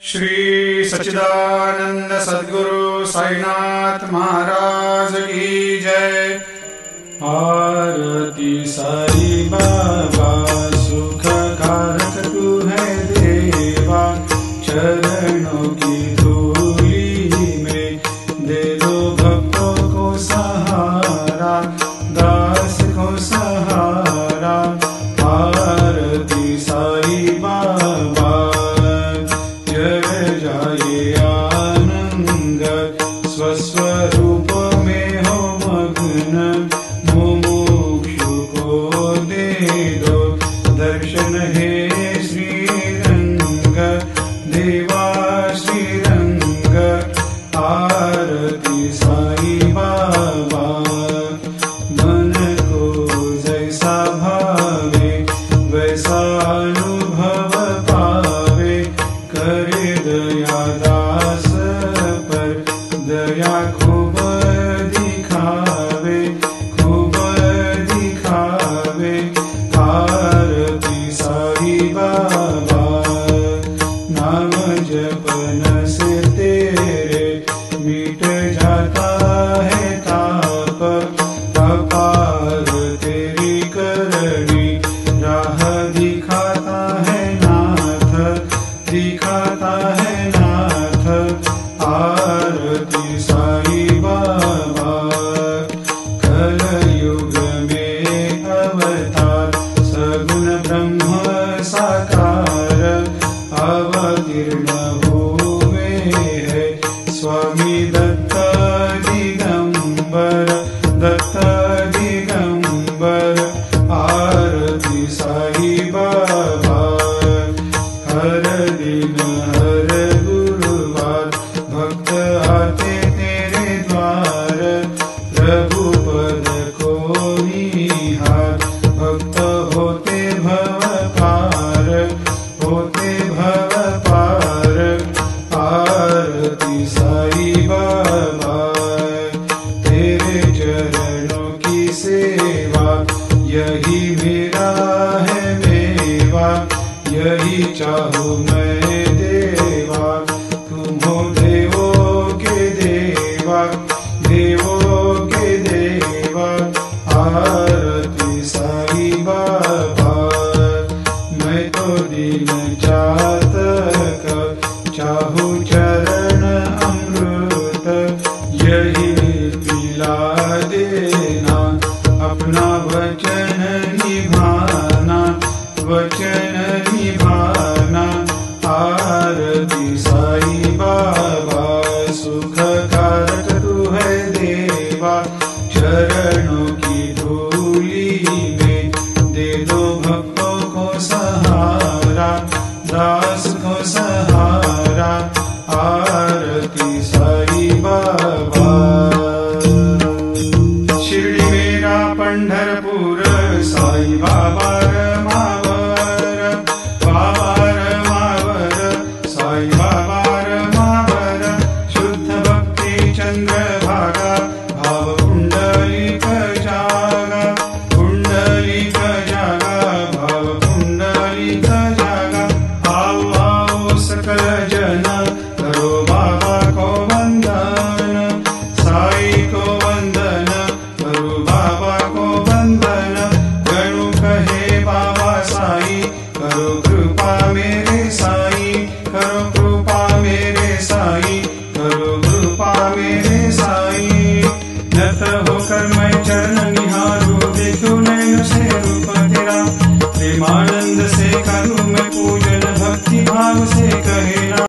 श्री सच्चिदानंद सद्गुरु साईनाथ महाराज की जय। आरती साई बाबा सुख कारक तू है देवा, चरणों की धूली में दे दो भक्तों को सहारा, दास को सहारा। आरती साई बाबा जय जाए आनंद, स्वस्वरूप में हो मग्न, मुमुक्षु को दे दो दर्शन हे श्रीरंग, देवा श्रीरंग। आरती साई बाबा मन को जैसा भावे वैसा अनुभव पावे, करे दया दास पर दया खूब दिखावे, खूब दिखावे। आरती साई बाबा नाम जपन से तेरे मिट जाता है ताप, अपार तेरी करनी राह दिखाता है नाथ, दिखाता है नाथ। आरती साई बाबा कलयुग में अवतार, सगुण ब्रह्म साकार, अवतीर्ण हुए है स्वामी दत्त दिगंबर, दत्त दिगंबर। आरती साई बाबा हर दिन हर गुरुवार भक्त आते तेरे द्वार, प्रभु पद को निहार, भक्त होते भव पार, होते भव पार। आरती साई बाबा तेरे चरणों की सेवा, यही मेरा है मेवा, यही चाहूँ मैं देवा। तुम हो देवों के देवा, देवों के देवा। आरती साई बाबा मैं तो दीन चातक, चाहूँ चरण अमृत, यही पिला देना, अपना वचन निभाना, वचन निभाना। आरती साई बाबा सुख कारक तू है देवा, चरणों की धूली में दे दो भक्तों को सहारा, दास को सहारा। आरती साई बाबा शिर्डी मेरा पंढरपूर, साई बाबा रमावर, बाबा रमावर, साई बाबा रमावर। शुद्ध भक्ति चंद्रभागा, भाव पुंडलिक जागा, पुंडलिक जागा, भाव पुंडलिक जागा। आओ आओ सकल जन करो बाबा को वंदन, साई को वंदन, करो बाबा को वंदन। गणु कहे बाबा साई, करो कृपा मेरे साई, करो कृपा मेरे साई, करो कृपा मेरे साई। नत होकर मैं चरण निहारूं, देखूं नैन से रूप तेरा, प्रेमानंद से करूं मैं पूजन, भक्ति भाव से कहे